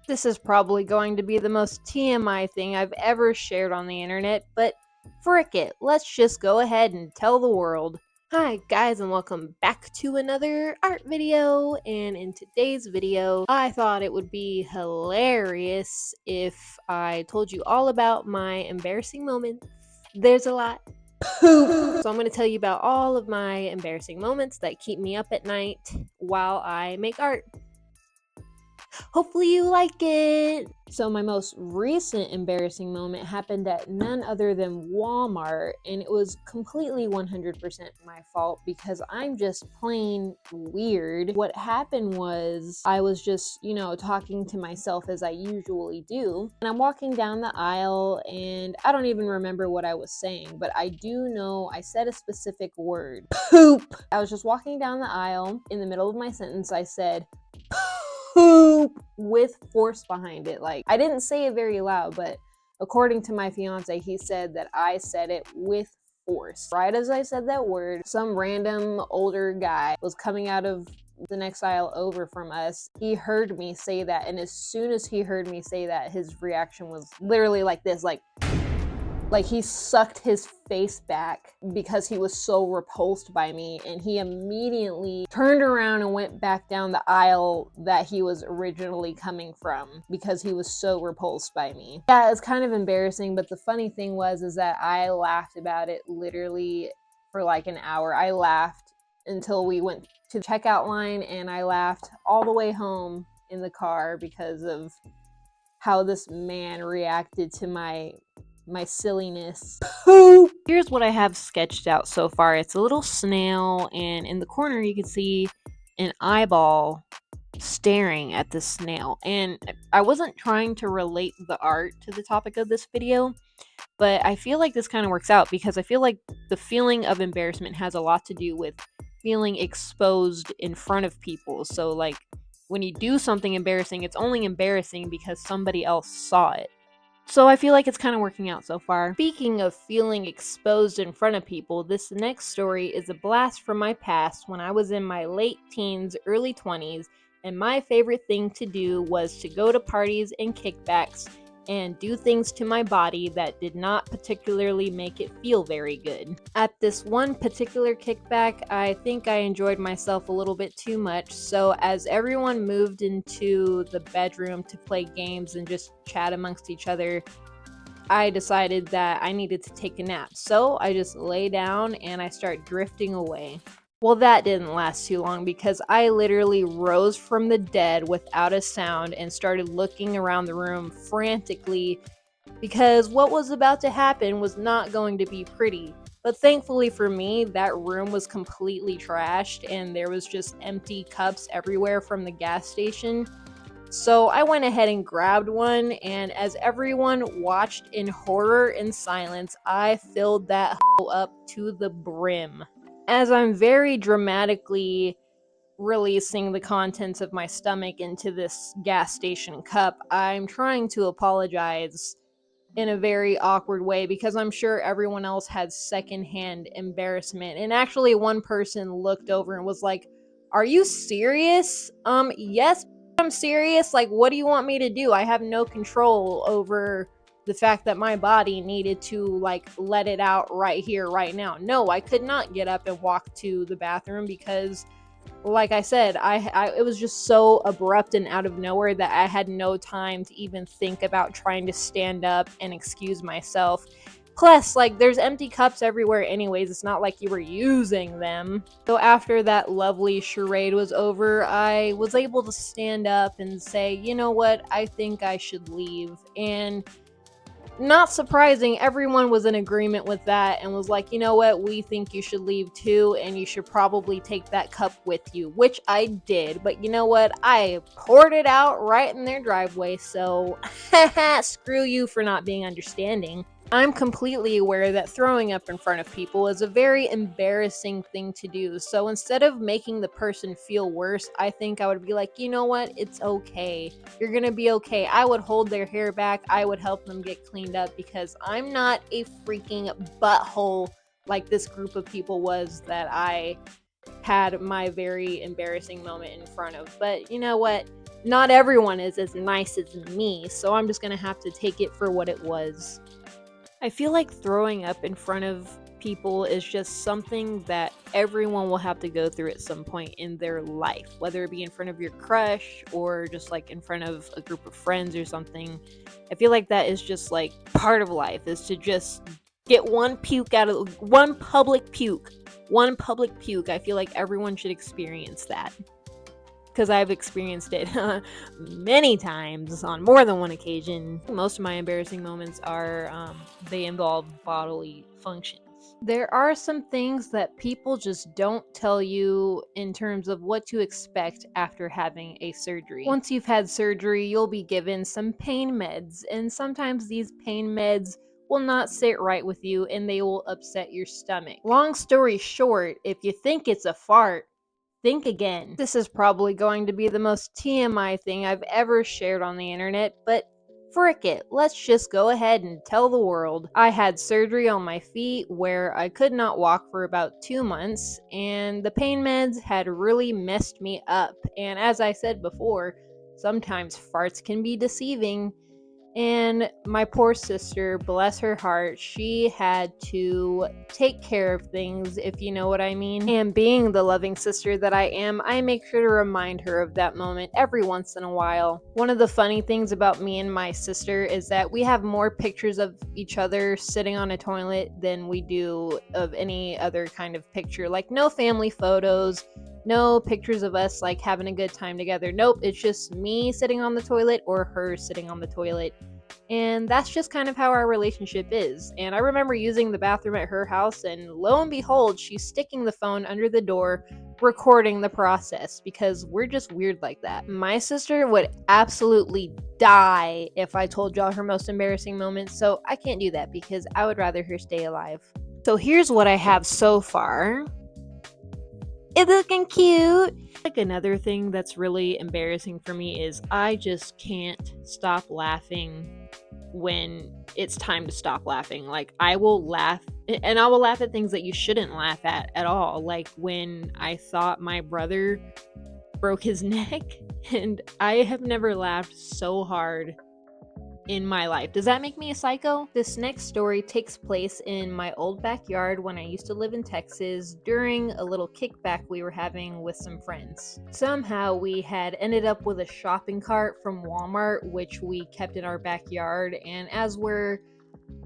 This is probably going to be the most TMI thing I've ever shared on the internet, but frick it, let's just go ahead and tell the world. Hi guys and welcome back to another art video, and in today's video I thought it would be hilarious if I told you all about my embarrassing moments. There's a lot. So I'm going to tell you about all of my embarrassing moments that keep me up at night while I make art. Hopefully you like it. So my most recent embarrassing moment happened at none other than Walmart, and it was completely 100% my fault because I'm just plain weird. What happened was I was just, talking to myself as I usually do, and I'm walking down the aisle and I don't even remember what I was saying, but I do know I said a specific word. Poop. I was just walking down the aisle. In the middle of my sentence, I said poop with force behind it. Like, I didn't say it very loud, but according to my fiance, he said that I said it with force. Right as I said that word, some random older guy was coming out of the next aisle over from us. He heard me say that, and as soon as he heard me say that, his reaction was literally like this, like he sucked his face back because he was so repulsed by me, and he immediately turned around and went back down the aisle that he was originally coming from because he was so repulsed by me. Yeah, it's kind of embarrassing, but the funny thing is that I laughed about it literally for like an hour. I laughed until we went to the checkout line, and I laughed all the way home in the car because of how this man reacted to my silliness. Here's what I have sketched out so far. It's a little snail, and in the corner you can see an eyeball staring at the snail. And I wasn't trying to relate the art to the topic of this video, but I feel like this kind of works out because I feel like the feeling of embarrassment has a lot to do with feeling exposed in front of people. So like when you do something embarrassing, it's only embarrassing because somebody else saw it. So I feel like it's kind of working out so far. Speaking of feeling exposed in front of people, this next story is a blast from my past when I was in my late teens, early 20s, and my favorite thing to do was to go to parties and kickbacks and do things to my body that did not particularly make it feel very good. At this one particular kickback, I think I enjoyed myself a little bit too much, so as everyone moved into the bedroom to play games and just chat amongst each other, I decided that I needed to take a nap. So I just lay down and I start drifting away. Well, that didn't last too long because I literally rose from the dead without a sound and started looking around the room frantically because what was about to happen was not going to be pretty. But thankfully for me, that room was completely trashed and there was just empty cups everywhere from the gas station. So I went ahead and grabbed one, and as everyone watched in horror and silence, I filled that up to the brim. As I'm very dramatically releasing the contents of my stomach into this gas station cup, I'm trying to apologize in a very awkward way because I'm sure everyone else had secondhand embarrassment. And actually, one person looked over and was like, "Are you serious?" Yes, I'm serious. Like, what do you want me to do? I have no control over the fact that my body needed to, like, let it out right here, right now. No, I could not get up and walk to the bathroom because like I said, it was just so abrupt and out of nowhere that I had no time to even think about trying to stand up and excuse myself. Plus, like, there's empty cups everywhere anyways. It's not like you were using them. So after that lovely charade was over, I was able to stand up and say, you know what, I think I should leave. And not surprising, everyone was in agreement with that and was like, you know what, we think you should leave too, and you should probably take that cup with you, which I did. But you know what, I poured it out right in their driveway, so screw you for not being understanding. I'm completely aware that throwing up in front of people is a very embarrassing thing to do, so instead of making the person feel worse, I think I would be like, you know what, it's okay. You're gonna be okay. I would hold their hair back. I would help them get cleaned up because I'm not a freaking butthole like this group of people was that I had my very embarrassing moment in front of. But you know what? not everyone is as nice as me, so I'm just gonna have to take it for what it was. I feel like throwing up in front of people is just something that everyone will have to go through at some point in their life, whether it be in front of your crush or just like in front of a group of friends or something. I feel like that is just like part of life, is to just get one puke out of one public puke. One public puke. I feel like everyone should experience that, because I've experienced it many times on more than one occasion. Most of my embarrassing moments are, they involve bodily functions. There are some things that people just don't tell you in terms of what to expect after having a surgery. Once you've had surgery, you'll be given some pain meds, and sometimes these pain meds will not sit right with you and they will upset your stomach. Long story short, if you think it's a fart, think again. This is probably going to be the most TMI thing I've ever shared on the internet, but frick it, let's just go ahead and tell the world. I had surgery on my feet where I could not walk for about 2 months, and the pain meds had really messed me up. And as I said before, sometimes farts can be deceiving. And my poor sister, bless her heart, she had to take care of things, if you know what I mean. And being the loving sister that I am, I make sure to remind her of that moment every once in a while. One of the funny things about me and my sister is that we have more pictures of each other sitting on a toilet than we do of any other kind of picture. Like, no family photos, no pictures of us like having a good time together. Nope, it's just me sitting on the toilet or her sitting on the toilet. And that's just kind of how our relationship is. And I remember using the bathroom at her house, and lo and behold, she's sticking the phone under the door, recording the process, because we're just weird like that. My sister would absolutely die if I told y'all her most embarrassing moments, so I can't do that because I would rather her stay alive. So here's what I have so far. It's looking cute. Like, another thing that's really embarrassing for me is I just can't stop laughing when it's time to stop laughing. Like, I will laugh, and I will laugh at things that you shouldn't laugh at all. Like when I thought my brother broke his neck, and I have never laughed so hard in my life. Does that make me a psycho? This next story takes place in my old backyard when I used to live in Texas during a little kickback we were having with some friends. Somehow we had ended up with a shopping cart from Walmart, which we kept in our backyard, and as we're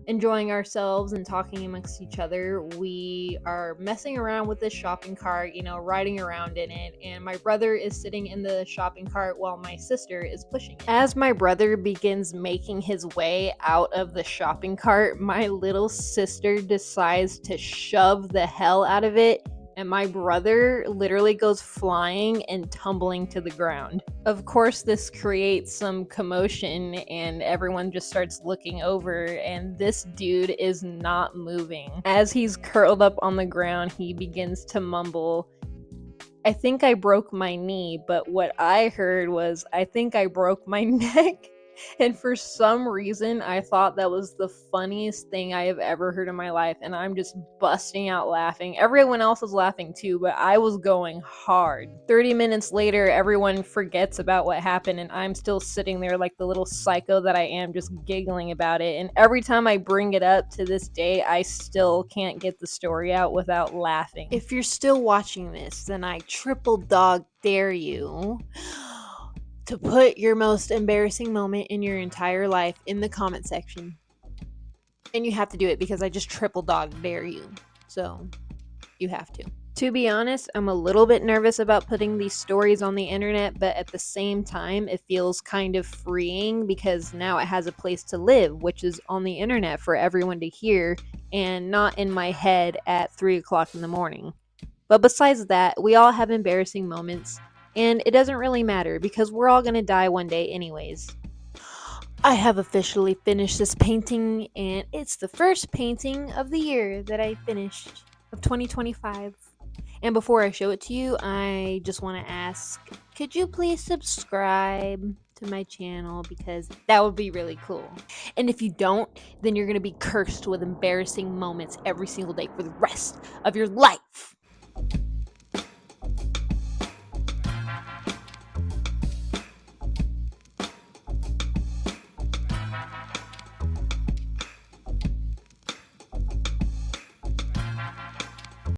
enjoying ourselves and talking amongst each other, we are messing around with this shopping cart, riding around in it, and my brother is sitting in the shopping cart while my sister is pushing it. As my brother begins making his way out of the shopping cart, my little sister decides to shove the hell out of it, and my brother literally goes flying and tumbling to the ground. Of course, this creates some commotion, and everyone just starts looking over, and this dude is not moving. As he's curled up on the ground, he begins to mumble, "I think I broke my knee," but what I heard was, "I think I broke my neck." And for some reason, I thought that was the funniest thing I have ever heard in my life, and I'm just busting out laughing. Everyone else was laughing too, but I was going hard. 30 minutes later, everyone forgets about what happened, and I'm still sitting there like the little psycho that I am, just giggling about it. And every time I bring it up to this day, I still can't get the story out without laughing. If you're still watching this, then I triple dog dare you to put your most embarrassing moment in your entire life in the comment section. And you have to do it because I just triple dog dare you. So you have to. To be honest, I'm a little bit nervous about putting these stories on the internet, but at the same time, it feels kind of freeing because now it has a place to live, which is on the internet for everyone to hear and not in my head at 3 o'clock in the morning. But besides that, we all have embarrassing moments. And it doesn't really matter because we're all gonna die one day anyways. I have officially finished this painting, and it's the first painting of the year that I finished, of 2025. And before I show it to you, I just want to ask, could you please subscribe to my channel, because that would be really cool. And if you don't, then you're gonna be cursed with embarrassing moments every single day for the rest of your life.